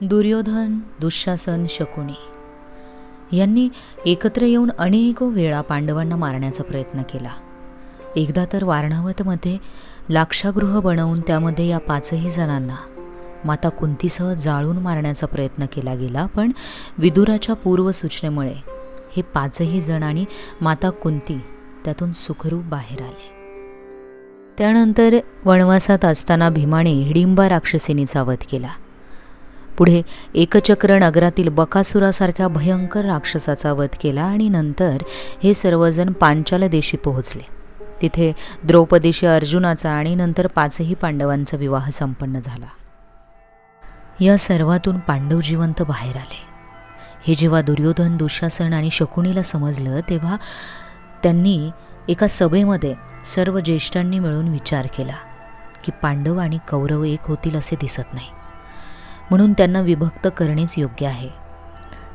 दुर्योधन, दुःशासन, शकुनी यांनी एकत्र येऊन अनेक वेळा पांडवांना मारण्याचा प्रयत्न केला. एकदा तर वारणावतमध्ये लाक्षागृह बनवून त्यामध्ये या पाचही जणांना माता कुंतीसह जाळून मारण्याचा प्रयत्न केला गेला. पण विदुराच्या पूर्वसूचनेमुळे हे पाचही जण आणि माता कुंती त्यातून सुखरूप बाहेर आले. त्यानंतर वनवासात असताना भीमाने हिडिंबा राक्षसिनीचा वध केला. पुढे एकचक्र नगरातील बकासुरासारख्या भयंकर राक्षसाचा वध केला आणि नंतर हे सर्वजण पांचाल देशी पोहोचले. तिथे द्रौपदीशी अर्जुनाचा आणि नंतर पाचही पांडवांचा विवाह संपन्न झाला. या सर्वातून पांडव जिवंत बाहेर आले. हे जेव्हा दुर्योधन, दुःशासन आणि शकुनीला समजलं तेव्हा त्यांनी एका सभेमध्ये सर्व ज्येष्ठांनी मिळून विचार केला की पांडव आणि कौरव एक होतील असे दिसत नाही, म्हणून त्यांना विभक्त करणेच योग्य आहे.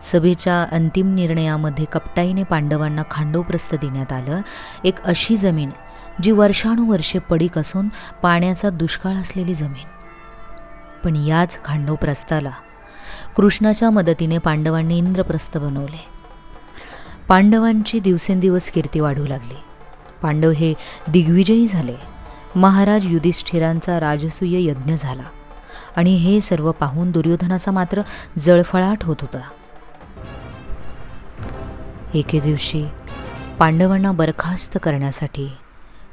सभेच्या अंतिम निर्णयामध्ये कपटाईने पांडवांना खांडवप्रस्थ देण्यात आलं, एक अशी जमीन जी वर्षानुवर्षे पडीक असून पाण्याचा दुष्काळ असलेली जमीन. पण याच खांडवप्रस्थाला कृष्णाच्या मदतीने पांडवांनी इंद्रप्रस्थ बनवले. पांडवांची दिवसेंदिवस कीर्ती वाढू लागली. पांडव हे दिग्विजयी झाले. महाराज युधिष्ठिरांचा राजसूय यज्ञ झाला आणि हे सर्व पाहून दुर्योधनाचा मात्र जळफळाट होत होता. एके दिवशी पांडवांना बरखास्त करण्यासाठी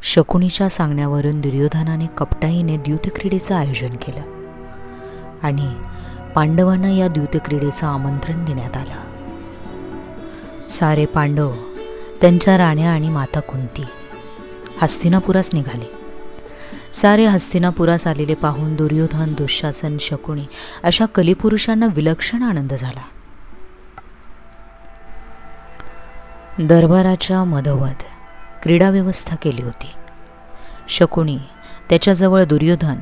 शकुनीच्या सांगण्यावरून दुर्योधनाने कपटाईने द्यूतक्रीडेचं आयोजन केलं आणि पांडवांना या द्यूतक्रीडेचं आमंत्रण देण्यात आलं. सारे पांडव, त्यांच्या राण्या आणि माता कुंती हस्तिनापुरास निघाले. सारे हस्तिनापुरास आलेले पाहून दुर्योधन, दुःशासन, शकुनी अशा कलिपुरुषांना विलक्षण आनंद झाला. दरबाराच्या मधोमध क्रीडा व्यवस्था केली होती. शकुनी, त्याच्याजवळ दुर्योधन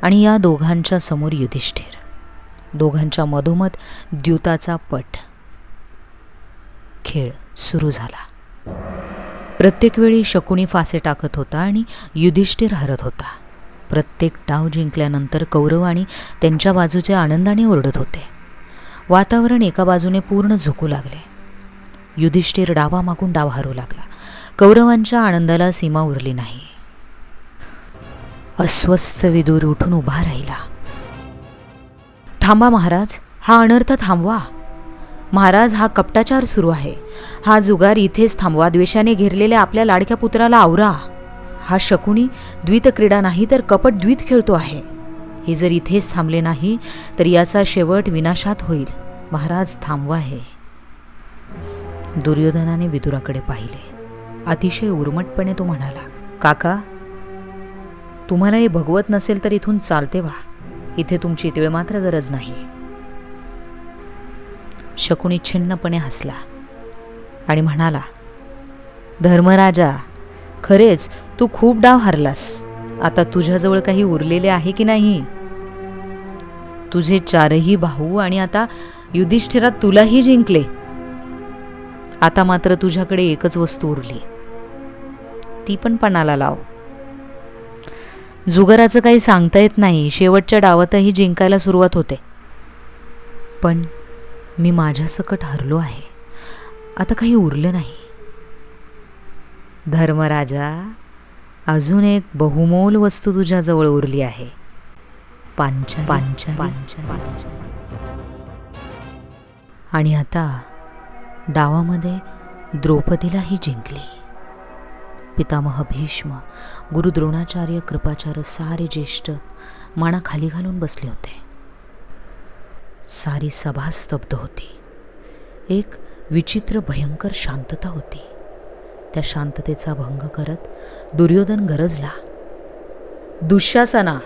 आणि या दोघांच्या समोर युधिष्ठिर. दोघांच्या मधोमध द्यूताचा पट. खेळ सुरू झाला. प्रत्येक वेळी शकुनी फासे टाकत होता आणि युधिष्ठिर हरत होता. प्रत्येक डाव जिंकल्यानंतर कौरव आणि त्यांच्या बाजूचे आनंदाने ओरडत होते. वातावरण एका बाजूने पूर्ण झुकू लागले. युधिष्ठिर डावामागून डाव हरू लागला. कौरवांच्या आनंदाला सीमा उरली नाही. अस्वस्थ विदुर उठून उभा राहिला. थांबा महाराज, हा अनर्थ थांबवा. महाराज, हा कपटाचार सुरू आहे. हा जुगार इथेच थांबवा. द्वेषाने घेरलेल्या आपल्या लाडक्या पुत्राला आवरा. हा शकुनी द्वितक्रीडा नाही तर कपट द्वित खेळतो आहे. हे जर इथेच थांबले नाही तर याचा शेवट विनाशात होईल. महाराज, थांबवा हे. दुर्योधनाने विदुराकडे पाहिले. अतिशय उर्मटपणे तो म्हणाला, काका, तुम्हाला हे भगवत नसेल तर इथून चालते व्हा. इथे तुमची तिळमात्र गरज नाही. शकुनी छिन्नपणे हसला आणि म्हणाला, धर्मराजा, खरेच तू खूप डाव हरलास. आता तुझ्याजवळ काही उरलेले आहे की नाही? तुझे चारही भाऊ आणि आता युधिष्ठिरात तुलाही जिंकले. आता मात्र तुझ्याकडे एकच वस्तू उरली, ती पण पणाला लाव. जुगाराचं काही सांगता येत नाही. शेवटच्या डावातही जिंकायला सुरुवात होते. पण मी माझ्यासकट हरलो आहे. आता काही उरलं नाही. धर्मराजा, अजून एक बहुमोल वस्तू तुझ्याजवळ उरली आहे. पांचाली. आणि आता डावामध्ये द्रौपदीलाही जिंकली. पितामह भीष्म, गुरु द्रोणाचार्य, कृपाचार्य सारे ज्येष्ठ माना खाली घालून बसले होते. सारी सभा स्तब्ध होती. एक विचित्र भयंकर शांतता होती. त्या शांततेचा भंग करत दुर्योधन गरजला, दुःशासना,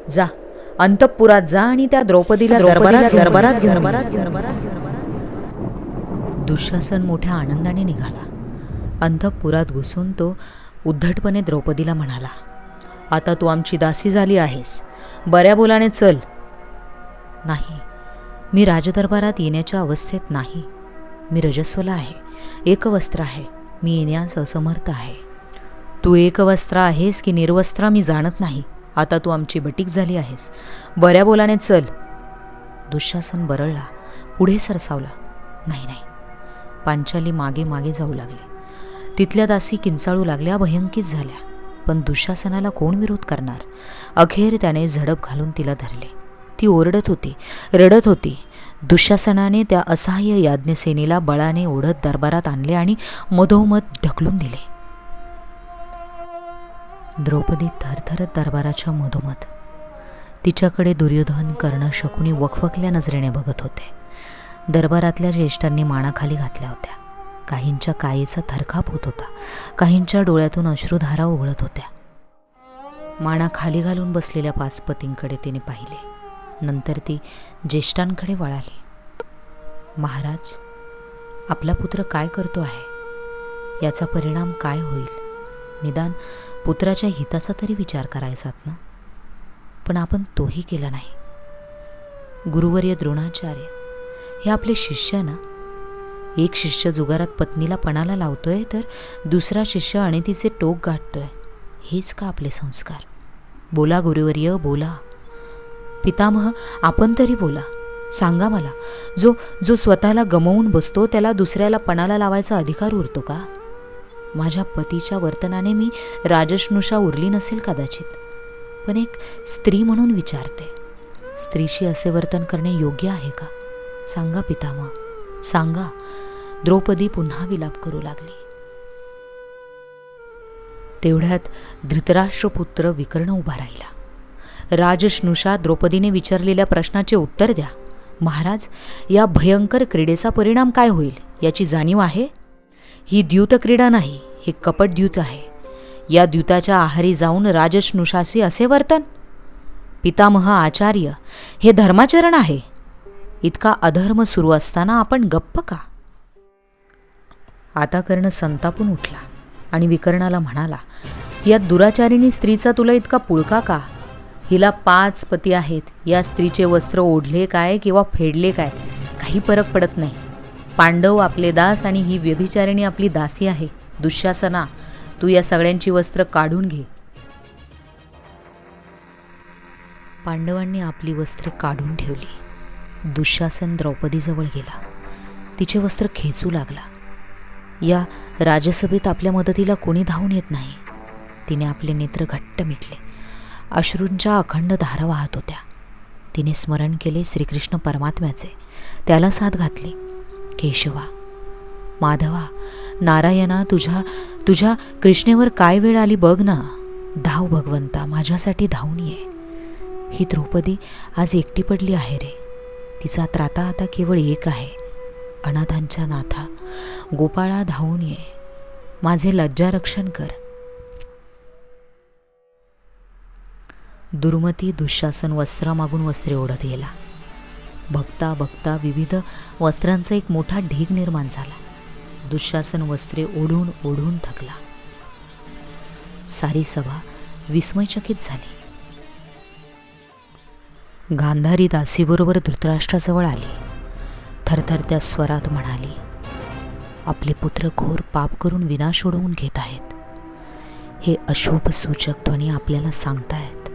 जा अंतःपुरात जा आणि त्या द्रौपदीला दरबारात. दुःशासन मोठ्या आनंदाने निघाला. अंतःपुरात घुसून तो उद्धटपणे द्रौपदीला म्हणाला, आता तू आमची दासी झाली आहेस. बऱ्या बोलाने चल. नाही, मी राजदरबारात येण्याच्या अवस्थेत नाही. मी रजस्वला आहे, एकवस्त्र आहे. मी येण्यास असमर्थ आहे. तू एकवस्त्र आहेस की निर्वस्त्र मी जाणत नाही. आता तू आमची बटीक झाली आहेस. बऱ्या बोलाने चल. दुःशासन बरळला, पुढे सरसावला. नाही, पांचाली मागे मागे जाऊ लागली. तिथल्या दासी किंचाळू लागल्या, भयंकित झाल्या. पण दुःशासनाला कोण विरोध करणार? अखेर त्याने झडप घालून तिला धरले. ती ओरडत होती, रडत होती. दुःशासनाने त्या असहाय्य याज्ञसेनीला बळाने ओढत दरबारात आणले आणि मधोमध ढकलून दिले. द्रौपदी थरथरत दरबाराच्या मधोमध. तिच्याकडे दुर्योधन, कर्ण, शकुनी वखवकल्या नजरेने बघत होते. दरबारातल्या ज्येष्ठांनी मानाखाली घातल्या होत्या. काहींच्या कायेचा थरकाप होत होता, काहींच्या डोळ्यातून अश्रुधारा उघळत होत्या. माना खाली घालून बसलेल्या पाचपतींकडे तिने पाहिले. नंतर ती ज्येष्ठांकडे वळाली. महाराज, आपला पुत्र काय करतो आहे? याचा परिणाम काय होईल? निदान पुत्राच्या हिताचा तरी विचार करायचात ना. पण आपण तोही केला नाही. गुरुवर्य द्रोणाचार्य हे आपले शिष्य ना. एक शिष्य जुगारात पत्नीला पणाला लावतोय, तर दुसरा शिष्य अनितीचे टोक गाठतोय. हेच का आपले संस्कार? बोला गुरुवर्य, बोला. पितामह, आपण तरी बोला. सांगा मला, जो स्वतःला गमावून बसतो त्याला दुसऱ्याला पणाला लावायचा अधिकार उरतो का? माझ्या पतीच्या वर्तनाने मी राजश्नुषा उरली नसेल कदाचित, पण एक स्त्री म्हणून विचारते, स्त्रीशी असे वर्तन करणे योग्य आहे का? सांगा पितामह, सांगा. द्रौपदी पुन्हा विलाप करू लागली. तेवढ्यात धृतराष्ट्रपुत्र विकर्ण उभा राहिला. राजश्नुषा, द्रौपदीने विचारलेल्या प्रश्नाचे उत्तर द्या. महाराज, या भयंकर क्रीडेचा परिणाम काय होईल याची जाणीव आहे? ही द्यूत क्रीडा नाही, हे कपट द्यूत आहे. या द्यूताच्या आहारी जाऊन राजश्नुषाशी असे वर्तन? पितामह आचार्य, हे धर्माचरण आहे. इतका अधर्म सुरू असताना आपण गप्प का? आता कर्ण संतापून उठला आणि विकर्णाला म्हणाला, या दुराचारिणी स्त्रीचा तुला इतका पुळका का? हिला 5 पती आहेत. या स्त्रीचे वस्त्र ओढले काय किंवा फेडले काय काही फरक पडत नाही. पांडव आपले दास आणि ही व्यभिचारिणी आपली दासी आहे. दुःशासना, तू या सगळ्यांची वस्त्र काढून घे. पांडवांनी आपली वस्त्रे काढून ठेवली. दुःशासन द्रौपदीजवळ गेला. तिचे वस्त्र खेचू लागला. या राजसभेत आपल्या मदतीला कोणी धावून येत नाही. तिने आपले नेत्र घट्ट मिटले. अश्रूंच्या अखंड धारा वाहत होत्या. तिने स्मरण केले श्रीकृष्ण परमात्म्याचे. त्याला साथ घातली. केशवा, माधवा, नारायणा, तुझ्या कृष्णेवर काय वेळ आली बघ ना. धाव भगवंता, माझ्यासाठी धावून ये. ही द्रौपदी आज एकटी पडली आहे रे. तिचा त्राता आता केवळ एक आहे, अनाथांच्या नाथा. गोपाळा, धावून ये. माझे लज्जारक्षण कर. दुर्मती दुःशासन वस्त्रामागून वस्त्रे ओढत गेला. बघता बघता विविध वस्त्रांचा एक मोठा ढीग निर्माण झाला. दुःशासन वस्त्रे ओढून ओढून थकला. सारी सभा विस्मयचकित झाली. गांधारी दासीबरोबर धृतराष्ट्राजवळ आली. थरथरत्या स्वरात म्हणाली, आपले पुत्र घोर पाप करून विनाश ओढवून घेत आहेत. हे अशुभ सूचक ध्वनी आपल्याला सांगतायत.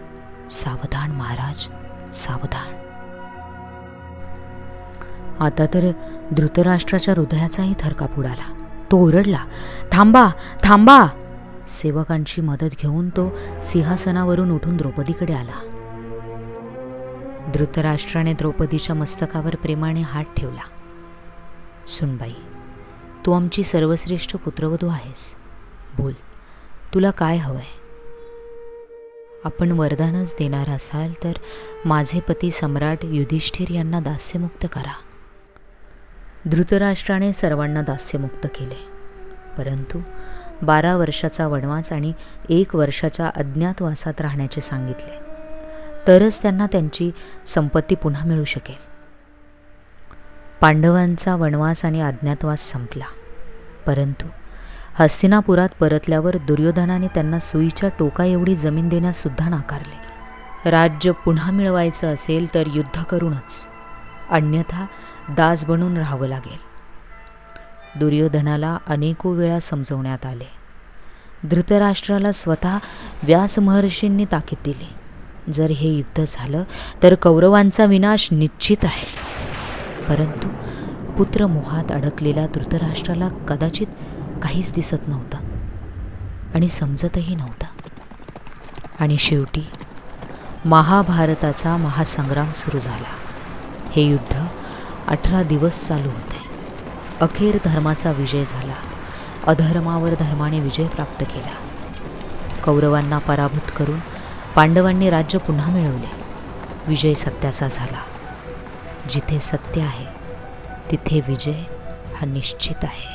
सावधान महाराज, सावधान. आता तर धृतराष्ट्राच्या हृदयाचाही थरकाप उडाला. तो ओरडला, थांबा, थांबा. सेवकांची मदत घेऊन तो सिंहासनावरून उठून द्रौपदीकडे आला. धृतराष्ट्राने द्रौपदीच्या मस्तकावर प्रेमाने हात ठेवला. सुनबाई, तू आमची सर्वश्रेष्ठ पुत्रवधू आहेस. बोल, तुला काय हवंय? आपण वरदानच देणार असाल तर माझे पती सम्राट युधिष्ठिर यांना दास्यमुक्त करा. धृतराष्ट्राने सर्वांना दास्यमुक्त केले, परंतु 12 वर्षाचा वनवास आणि 1 वर्षाच्या अज्ञातवासात राहण्याचे सांगितले. तरच त्यांना त्यांची संपत्ती पुन्हा मिळू शकेल. पांडवांचा वनवास आणि अज्ञातवास संपला, परंतु हस्तिनापुरात परतल्यावर दुर्योधनाने त्यांना सुईच्या टोका एवढी जमीन देण्यास सुद्धा नाकारले. राज्य पुन्हा मिळवायचं असेल तर युद्ध करूनच, अन्यथा दास बनून राहावं लागेल. दुर्योधनाला अनेको वेळा समजवण्यात आले. धृतराष्ट्राला स्वतः व्यास महर्षींनी ताकीद दिली. जर हे युद्ध झालं तर कौरवांचा विनाश निश्चित आहे. परंतु पुत्र मोहात अडकलेल्या धृतराष्ट्राला कदाचित काहीच दिसत नव्हतं आणि समजतही नव्हतं. आणि शेवटी महाभारताचा महासंग्राम सुरू झाला. हे युद्ध 18 दिवस चालू होते. अखेर धर्माचा विजय झाला. अधर्मावर धर्माने विजय प्राप्त केला. कौरवांना पराभूत करून पांडवांनी राज्य पुन्हा मिळवले. विजय सत्याचा झाला. जिथे सत्य आहे तिथे विजय हा निश्चित आहे.